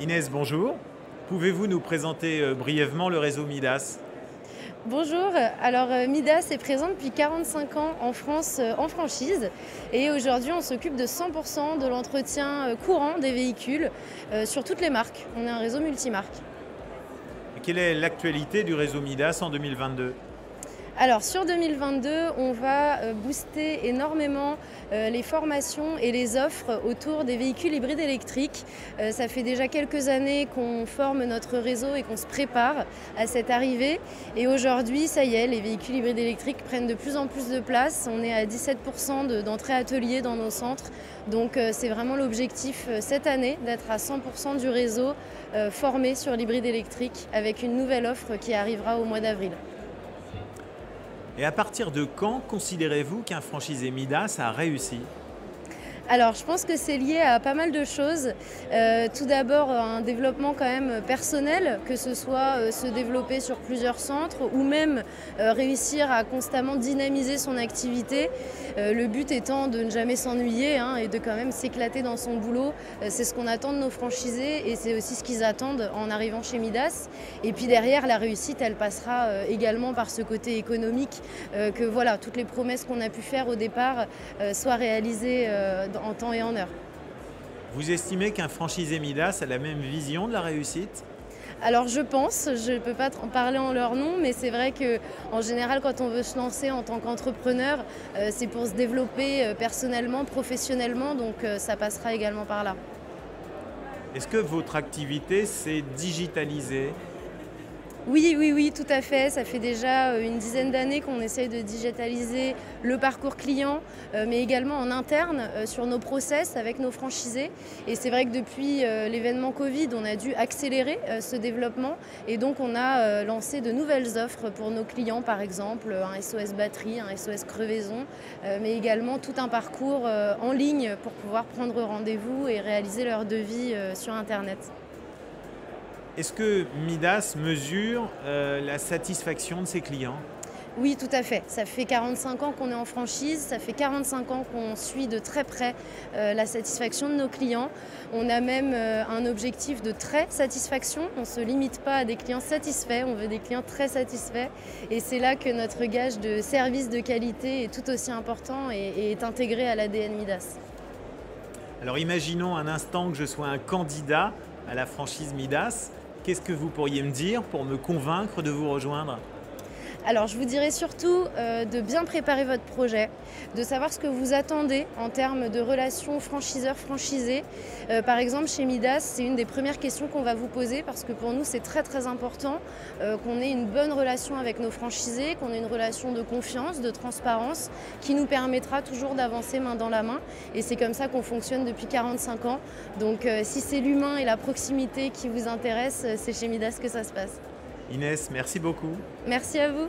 Inès, bonjour. Pouvez-vous nous présenter brièvement le réseau Midas? Bonjour, alors Midas est présent depuis 45 ans en France en franchise et aujourd'hui on s'occupe de 100% de l'entretien courant des véhicules sur toutes les marques. On est un réseau multimarque. Quelle est l'actualité du réseau Midas en 2022? Alors sur 2022, on va booster énormément les formations et les offres autour des véhicules hybrides électriques. Ça fait déjà quelques années qu'on forme notre réseau et qu'on se prépare à cette arrivée. Et aujourd'hui, ça y est, les véhicules hybrides électriques prennent de plus en plus de place. On est à 17% d'entrées ateliers dans nos centres. Donc c'est vraiment l'objectif cette année d'être à 100% du réseau formé sur l'hybride électrique avec une nouvelle offre qui arrivera au mois d'avril. Et à partir de quand considérez-vous qu'un franchisé Midas a réussi? Alors, je pense que c'est lié à pas mal de choses. Tout d'abord, un développement quand même personnel, que ce soit se développer sur plusieurs centres ou même réussir à constamment dynamiser son activité. Le but étant de ne jamais s'ennuyer et de quand même s'éclater dans son boulot. C'est ce qu'on attend de nos franchisés et c'est aussi ce qu'ils attendent en arrivant chez Midas. Et puis derrière, la réussite, elle passera également par ce côté économique, que voilà, toutes les promesses qu'on a pu faire au départ soient réalisées en temps et en heure. Vous estimez qu'un franchisé Midas a la même vision de la réussite? Alors je pense, je ne peux pas en parler en leur nom, mais c'est vrai qu'en général quand on veut se lancer en tant qu'entrepreneur, c'est pour se développer personnellement, professionnellement, donc ça passera également par là. Est-ce que votre activité s'est digitalisée? Oui, oui, oui, tout à fait. Ça fait déjà une dizaine d'années qu'on essaye de digitaliser le parcours client, mais également en interne sur nos process avec nos franchisés. Et c'est vrai que depuis l'événement Covid, on a dû accélérer ce développement. Et donc, on a lancé de nouvelles offres pour nos clients, par exemple un SOS batterie, un SOS crevaison, mais également tout un parcours en ligne pour pouvoir prendre rendez-vous et réaliser leur devis sur Internet. Est-ce que Midas mesure la satisfaction de ses clients? Oui, tout à fait. Ça fait 45 ans qu'on est en franchise, ça fait 45 ans qu'on suit de très près la satisfaction de nos clients. On a même un objectif de très satisfaction. On ne se limite pas à des clients satisfaits, on veut des clients très satisfaits. Et c'est là que notre gage de service de qualité est tout aussi important et est intégré à l'ADN Midas. Alors imaginons un instant que je sois un candidat à la franchise Midas. Qu'est-ce que vous pourriez me dire pour me convaincre de vous rejoindre? Alors je vous dirais surtout de bien préparer votre projet, de savoir ce que vous attendez en termes de relations franchiseur-franchisé. Par exemple chez Midas, c'est une des premières questions qu'on va vous poser parce que pour nous c'est très très important qu'on ait une bonne relation avec nos franchisés, qu'on ait une relation de confiance, de transparence qui nous permettra toujours d'avancer main dans la main et c'est comme ça qu'on fonctionne depuis 45 ans. Donc si c'est l'humain et la proximité qui vous intéressent, c'est chez Midas que ça se passe. Inès, merci beaucoup. Merci à vous.